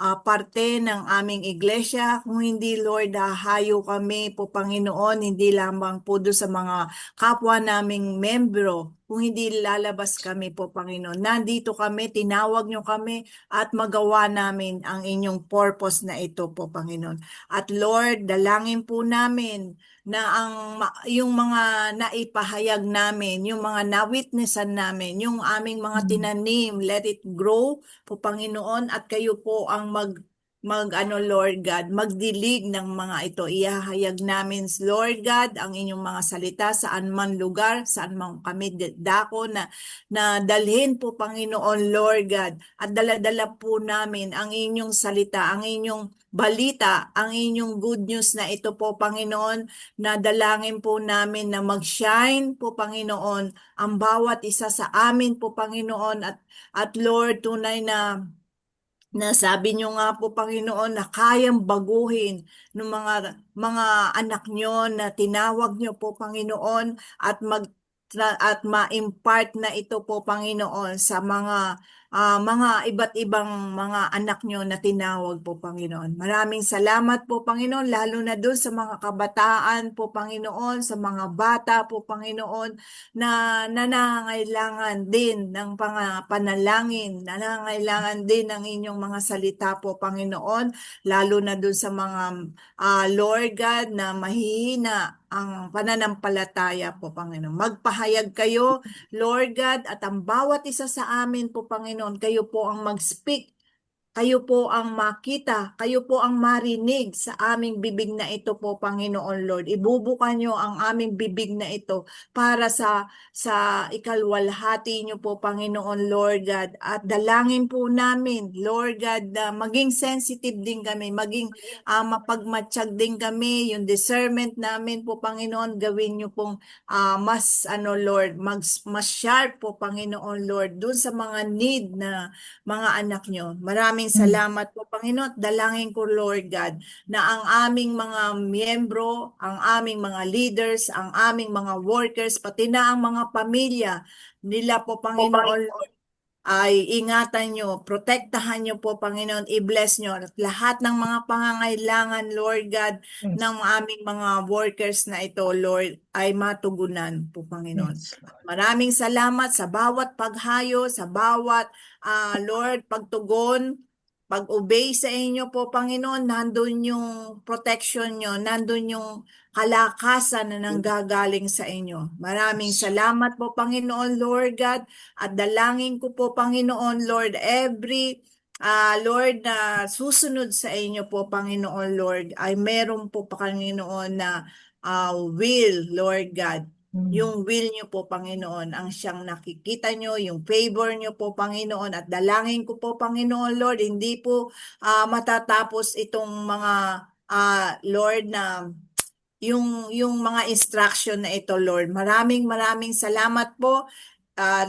parte ng aming iglesia, kung hindi, Lord, hayo kami po, Panginoon, hindi lamang po doon sa mga kapwa naming membro, kung hindi lalabas kami po, Panginoon. Nandito kami, tinawag nyo kami at magawa namin ang inyong purpose na ito po, Panginoon. At Lord, dalangin po namin na yung mga naipahayag namin, yung mga na-witnessan namin, yung aming mga tinanim, let it grow po, Panginoon, at kayo po ang Lord God, magdilig ng mga ito. Ihahayag namin, Lord God, ang inyong mga salita saan man lugar, saan man kami dako na dalhin po, Panginoon, Lord God, at daladala po namin ang inyong salita, ang inyong balita, ang inyong good news na ito po, Panginoon, na dalangin po namin na mag-shine po, Panginoon, ang bawat isa sa amin po, Panginoon, at Lord, tunay na sabi nyo nga po, Panginoon, na kayang baguhin ng mga anak nyo na tinawag nyo po, Panginoon, at ma-impart na ito po, Panginoon, sa mga iba't ibang mga anak nyo na tinawag po, Panginoon. Maraming salamat po, Panginoon, lalo na doon sa mga kabataan po, Panginoon, sa mga bata po, Panginoon, na nangangailangan din ng panalangin, nangangailangan din ng inyong mga salita po, Panginoon, lalo na doon sa mga Lord God na mahihina ang pananampalataya po, Panginoon. Magpahayag kayo, Lord God, at ang bawat isa sa amin po, Panginoon, kayo po ang mag-speak, kayo po ang makita, kayo po ang marinig sa aming bibig na ito po, Panginoon Lord. Ibubuka nyo ang aming bibig na ito para sa ikalwalhati nyo po, Panginoon Lord God. At dalangin po namin, Lord God, maging sensitive din kami, maging mapagmatsyag din kami, yung discernment namin po, Panginoon, gawin nyo pong mas, Lord, mas sharp po, Panginoon Lord, dun sa mga need na mga anak nyo. Maraming salamat po, Panginoon. Dalangin ko, Lord God, na ang aming mga miyembro, ang aming mga leaders, ang aming mga workers, pati na ang mga pamilya nila po, Panginoon Lord, ay ingatan nyo, protektahan nyo po, Panginoon, i-bless nyo at lahat ng mga pangangailangan, Lord God, Yes. ng aming mga workers na ito, Lord, ay matugunan po, Panginoon. Yes, Lord. Maraming salamat sa bawat paghayo, sa bawat, Lord, pagtugon, pag-obey sa inyo po, Panginoon, nandun yung protection nyo, nandun yung kalakasan na nanggagaling sa inyo. Maraming salamat po, Panginoon, Lord God, at dalangin ko po, Panginoon, Lord, every Lord, na susunod sa inyo po, Panginoon, Lord, ay meron po, Panginoon, na will, Lord God. Yung will nyo po, Panginoon, ang siyang nakikita nyo, yung favor nyo po, Panginoon, at dalangin ko po, Panginoon, Lord, hindi po matatapos itong mga, Lord, na yung mga instruction na ito, Lord. Maraming salamat po.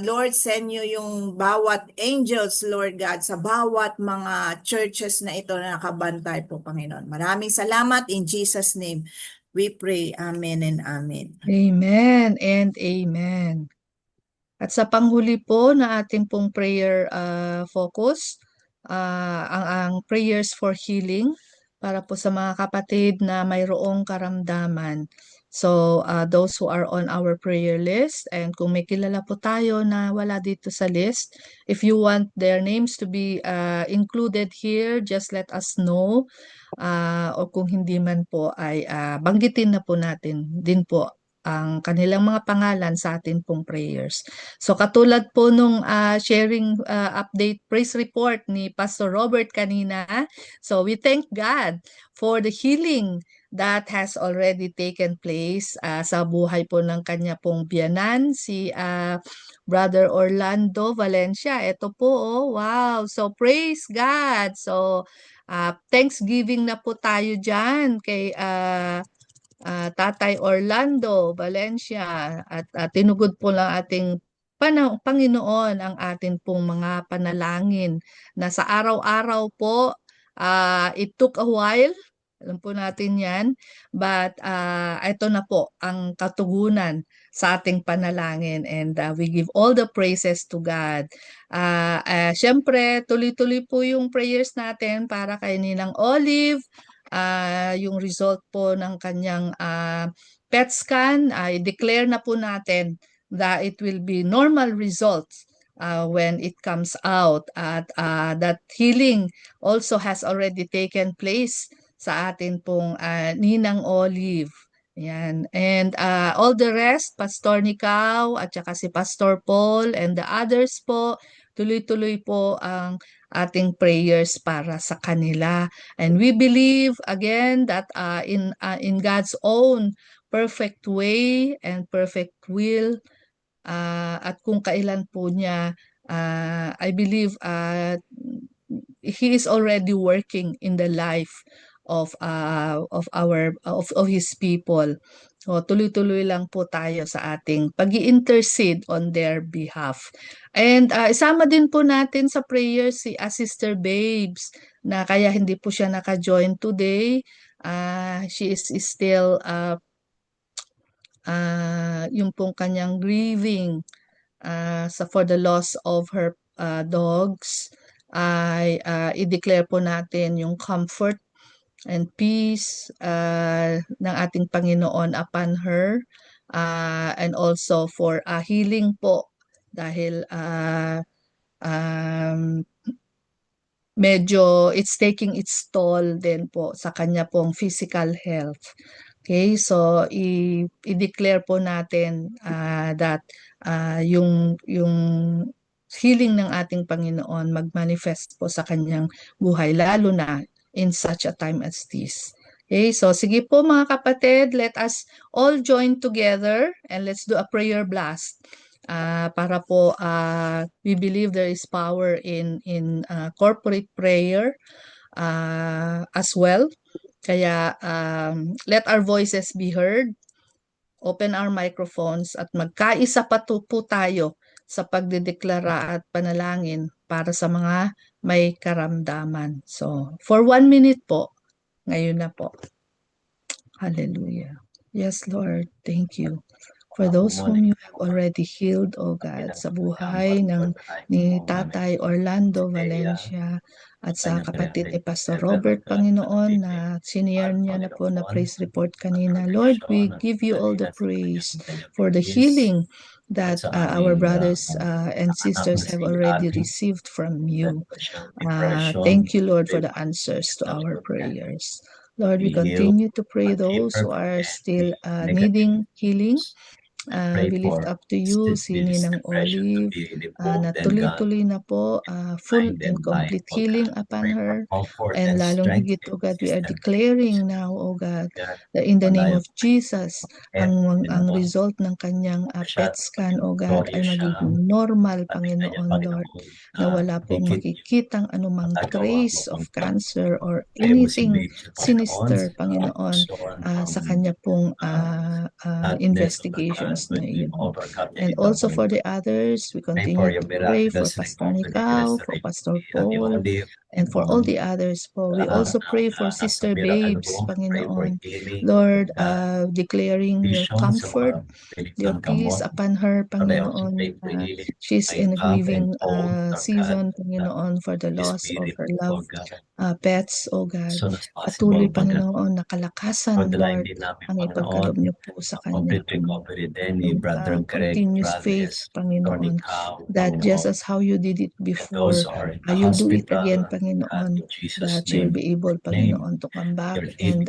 Lord, send nyo yung bawat angels, Lord God, sa bawat mga churches na ito na nakabantay po, Panginoon. Maraming salamat. In Jesus' name, we pray. Amen and amen. Amen and amen. At sa panghuli po na ating pong prayer focus, ang prayers for healing para po sa mga kapatid na mayroong karamdaman. So, those who are on our prayer list, and kung may kilala po tayo na wala dito sa list, if you want their names to be included here, just let us know. O kung hindi man po ay banggitin na po natin din po ang kanilang mga pangalan sa atin pong prayers. So katulad po nung sharing update praise report ni Pastor Robert kanina, so we thank God for the healing that has already taken place sa buhay po ng kanya pong biyanan, si Brother Orlando Valencia. Ito po, oh, wow! So praise God! So Thanksgiving na po tayo dyan kay Tatay Orlando Valencia at tinugod po lang ating Panginoon ang atin pong mga panalangin na sa araw-araw po, it took a while, alam po natin yan, but ito na po ang katugunan sa ating panalangin, and we give all the praises to God. Siyempre, tuloy-tuloy po yung prayers natin para kay Ninang Olive, yung result po ng kanyang PET scan, i-declare na po natin that it will be normal results when it comes out, at that healing also has already taken place sa atin pong Ninang Olive. Yan. And all the rest, Pastor Nicao at saka si Pastor Paul and the others po, tuloy-tuloy po ang ating prayers para sa kanila. And we believe again that in God's own perfect way and perfect will, at kung kailan po niya, I believe He is already working in the life of His people. So tuloy-tuloy lang po tayo sa ating pag-i-intercede on their behalf. And isama din po natin sa prayer si Sister Babes, na kaya hindi po siya naka-join today. She is still yung pong kanyang grieving for the loss of her dogs. Ay i-declare po natin yung comfort and peace ng ating Panginoon upon her, and also for healing po dahil medyo it's taking its toll din po sa kanya pong physical health. Okay, so i-declare po natin that yung healing ng ating Panginoon mag-manifest po sa kanyang buhay, lalo na in such a time as this. Okay, so sige po mga kapatid, let us all join together and let's do a prayer blast. Para po we believe there is power in corporate prayer as well. Kaya let our voices be heard. Open our microphones at magkaisa pa po tayo sa pagdedeklara at panalangin para sa mga may karamdaman. So, for 1 minute po, ngayon na po. Hallelujah. Yes, Lord. Thank you. For those whom you have already healed, O God, sa buhay ni Tatay Orlando Valencia at sa kapatid ni Pastor Robert, Panginoon, na sinare niya na po na praise report kanina. Lord, we give you all the praise for the healing that our brothers and sisters have already received from you. Thank you, Lord, for the answers to our prayers. Lord, we continue to pray those who are still needing healing. We lift up to you si Ninang Olive na tuloy-tuloy na po full and complete healing upon her. And lalong higit, O God, we are declaring now, O God, that in the name of Jesus, ang result ng kanyang PET scan, O God, ay magiging normal, Panginoon Lord, na wala pong makikitang anumang trace of cancer or anything sinister, Panginoon, sa kanya pong investigations na yun. And also for the others, we continue to pray for Pastor Nicao, for Pastor Paul, and for all the others po. We also pray for Sister Babes, Panginoon. Lord, declaring your comfort, your peace upon her, Panginoon. She's in a grieving season, Panginoon, for the loss of her loved pets, O God. Patuloy, Panginoon, na kalakasan, Lord, ang ipagkaloob niyo po sa kanya. Continuous faith, Panginoon, that just as how you did it before, you'll do it again, Panginoon, that she will be able, Panginoon, to come back and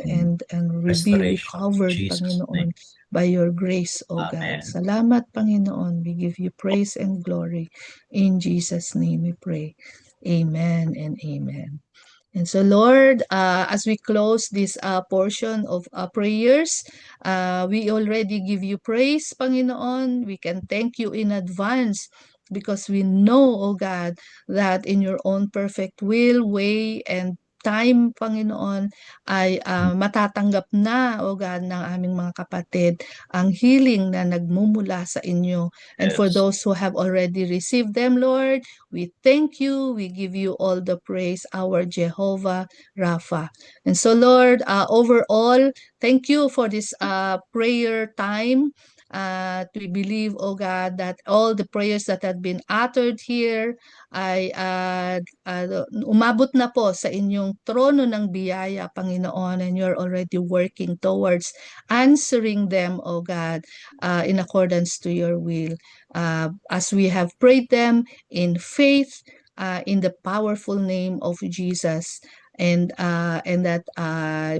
be recovered, Panginoon, by your grace, O God. Salamat, Panginoon. We give you praise and glory. In Jesus' name we pray. Amen and amen. And so, Lord, as we close this portion of prayers, we already give you praise, Panginoon. We can thank you in advance because we know, O God, that in your own perfect will, way, and time, Panginoon, ay matatanggap na, O God, ng aming mga kapatid ang healing na nagmumula sa inyo. And for those who have already received them, Lord, we thank you. We give you all the praise, our Jehovah Rapha. And so, Lord, overall, thank you for this prayer time. We believe, oh God, that all the prayers that have been uttered here ay umabot na po sa inyong trono ng biyaya, Panginoon, and you're already working towards answering them, oh God, in accordance to your will. As we have prayed them in faith, in the powerful name of Jesus, and that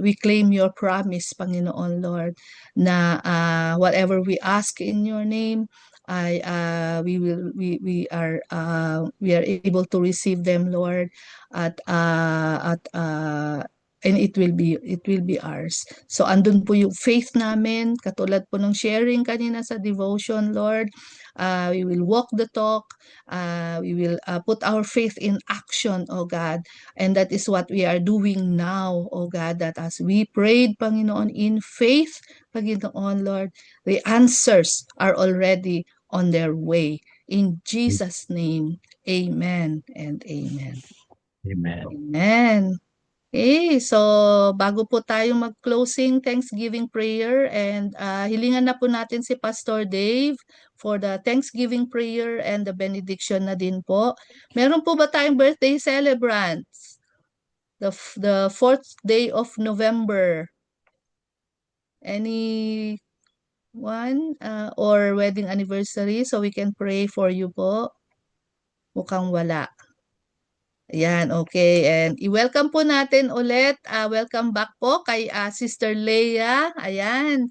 we claim your promise, Panginoon Lord, na whatever we ask in your name, we are able to receive them, Lord, and it will be ours. So andun po yung faith namin, katulad po ng sharing kanina sa devotion, Lord. We will walk the talk. We will put our faith in action, oh God. And that is what we are doing now, oh God, that as we prayed, Panginoon, in faith, Panginoon, Lord, the answers are already on their way. In Jesus' name, amen and amen. Amen. Amen. Okay, so bago po tayo mag-closing Thanksgiving prayer, and hilingan na po natin si Pastor Dave for the Thanksgiving prayer and the benediction na din po. Meron po ba tayong birthday celebrants? The 4th day of November. Any one or wedding anniversary, so we can pray for you po? Mukhang wala. Ayan, okay. And i-welcome po natin ulit. Welcome back po kay Sister Leah. Ayan,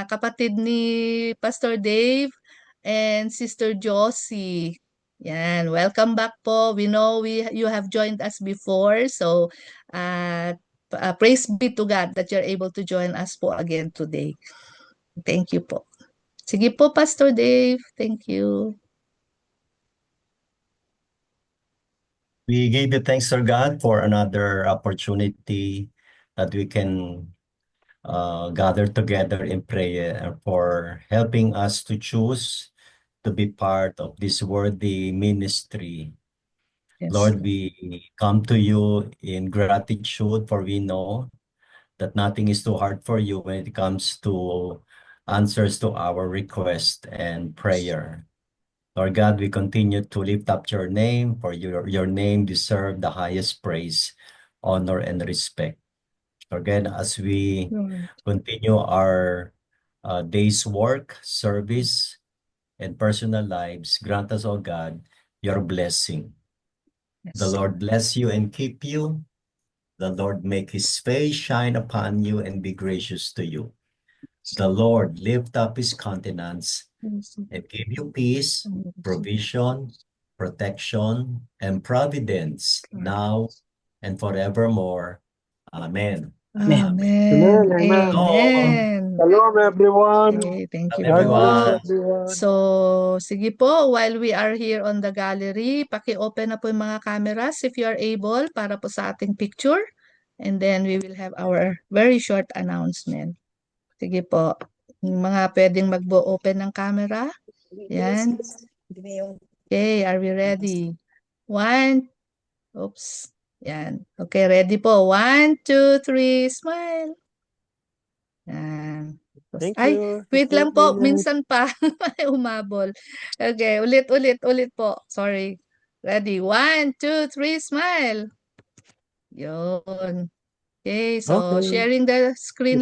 kapatid ni Pastor Dave and Sister Josie. Ayan, welcome back po. We know you have joined us before. So, praise be to God that you're able to join us po again today. Thank you po. Sige po, Pastor Dave. Thank you. We give you thanks, Sir God, for another opportunity that we can gather together in prayer, and for helping us to choose to be part of this worthy ministry. Yes. Lord, we come to you in gratitude, for we know that nothing is too hard for you when it comes to answers to our request and prayer. Lord God, we continue to lift up your name, for your name deserves the highest praise, honor, and respect. Lord God, as we Lord. continue our day's work, service, and personal lives, grant us, O God, your blessing. The Yes. Lord bless you and keep you. The Lord make his face shine upon you and be gracious to you. The Lord lift up his countenance and give you peace, provision, protection, and providence now and forevermore. Amen. Amen. Amen, amen. Amen. Shalom, everyone. Okay, thank you Shalom, God bless po. everyone. everyone. So, sige po, while we are here on the gallery, paki-open na po yung mga cameras if you are able para po sa ating picture. And then we will have our very short announcement. Sige po. Yung mga pwedeng mag-open ng camera. Yan. Okay, are we ready? One. Oops. Yan. Okay, ready po. 1, 2, 3, smile. Yan. Thank Ay, you. wait Teacher lang po. Minute. Minsan pa. Umabol. Okay, ulit po. Sorry. Ready? 1, 2, 3, smile. Yun. Okay, so Okay. sharing the screen